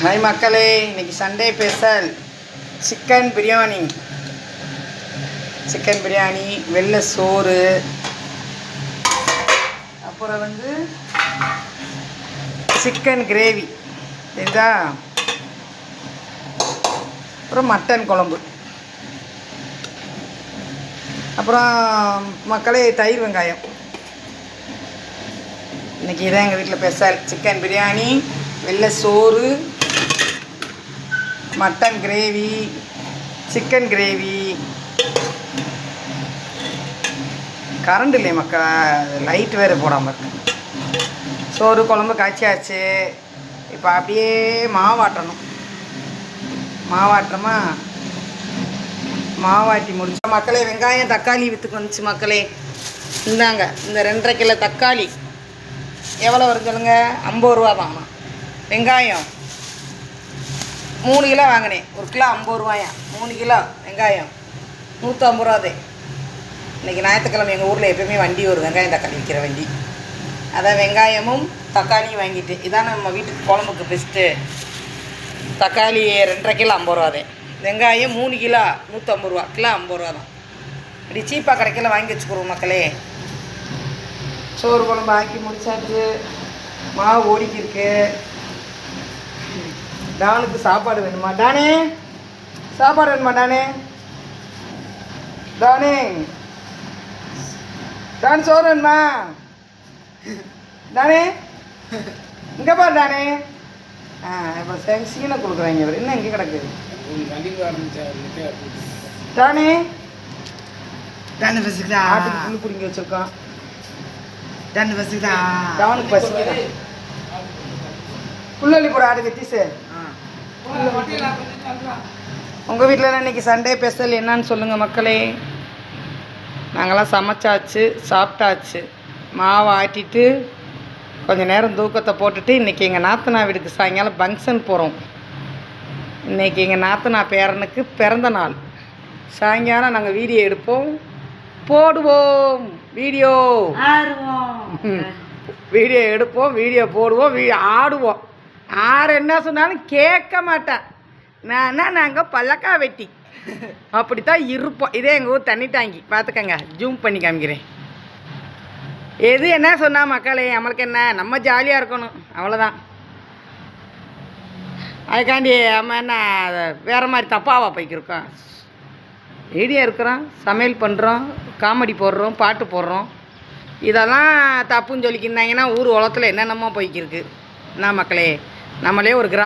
Hi மக்களே, இன்றைக்கி Sunday special chicken biryani. வெள்ளை சோறு, அப்புறம் சிக்கன் கிரேவி தெரியுதா, அப்புறம் மட்டன் குழம்பு, அப்புறம் மக்களே தயிர் வெங்காயம். இன்றைக்கி இதான் எங்கள் வீட்டில் ஸ்பெஷல். சிக்கன் பிரியாணி, வெள்ளை சோறு, mutton gravy, chicken gravy. Current இல்லை மக்கள், லைட் வேறு போடாமல் இருக்கு. சோறு குழம்பு காய்ச்சியாச்சு. இப்போ அப்படியே மாவாட்டணும். மாவாட்டி முடிச்ச மக்களே, வெங்காயம் தக்காளி விற்றுக்கு வந்துச்சு மக்களே. இந்தாங்க, இந்த 2.5 கிலோ தக்காளி எவ்வளோ வரும் சொல்லுங்கள்? 50 ரூபா தான். வெங்காயம் 3 கிலோ வாங்கினேன். 1 கிலோ 50 ரூபாயா. 3 கிலோ வெங்காயம் 150 ரூபாதே. இன்றைக்கி ஞாயிற்றுக்கிழமை எங்கள் ஊரில் எப்போயுமே வண்டி வரும், வெங்காயம் தக்காளி விற்கிற வண்டி. அதான் வெங்காயமும் தக்காளியும் வாங்கிட்டு, இதான் நம்ம வீட்டுக்கு குழம்புக்கு பெஸ்ட்டு. தக்காளி 2.5 கிலோ 50 ரூபாதே. வெங்காயம் 3 கிலோ 150 ரூபா. கிலோ 50 ரூபா தான். இப்படி சீப்பாக கடைக்கில் வாங்கி வச்சுக்கிறோம் மக்களே. சோறு குழம்பு ஆக்கி முடிச்சாச்சு. மாவு ஓடிக்கிருக்கு. டானுக்கு சாப்பாடு வேணுமா? டானே சாப்பாடு வேணுமா? டான் சோறு வேணுமா? டானே இங்கே பாரு டானே. இப்போ சீனை கொடுக்குறாங்க. இவர் என்ன இங்கே கிடக்கு? டானே பசிக்குதா? ஆட்டுக்கு புல்லு பிடிங்கி வச்சுருக்கோம். பசிக்குதா? டானுக்கு பசிக்குதா? புள்ளி போட ஆடு கட்டிசு. உங்கள் வீட்டில் இன்றைக்கி சண்டே ஸ்பெஷல் என்னன்னு சொல்லுங்கள் மக்களே. நாங்களாம் சமைச்சாச்சு, சாப்பிட்டாச்சு. மாவு ஆட்டிட்டு கொஞ்சம் நேரம் தூக்கத்தை போட்டுட்டு இன்றைக்கி எங்கள் நாத்தனா வீட்டுக்கு சாயங்காலம் ஃபங்க்ஷன் போகிறோம். இன்றைக்கி எங்கள் நாத்தனா பேரனுக்கு பிறந்த நாள். சாயங்காலம் நாங்கள் வீடியோ எடுப்போம், போடுவோம். வீடியோ எடுப்போம், வீடியோ போடுவோம், ஆடுவோம். யார் என்ன சொன்னாலும் கேட்க மாட்டேன். நாங்கள் பல்லக்கா வெட்டி அப்படித்தான் இருப்போம். இதே எங்கள் ஊர் தண்ணி டாங்கி. பார்த்துக்கங்க, ஜூம் பண்ணி காமிக்கிறேன். எது என்ன சொன்னால் மக்களே, நம்மளுக்கு என்ன, நம்ம ஜாலியாக இருக்கணும், அவ்வளோதான். அதுக்காண்டி நம்ம என்ன வேறு மாதிரி தப்பாவா போய்க்கிருக்கோம். வீடியோ இருக்கிறோம், சமையல் பண்ணுறோம், காமெடி போடுறோம், பாட்டு போடுறோம். இதெல்லாம் தப்புன்னு சொல்லிக்கிருந்தாங்கன்னா ஊர் உலகத்தில் என்னென்னமோ போய்க்கிருக்கு. என்ன மக்களே, நம்மளே ஒரு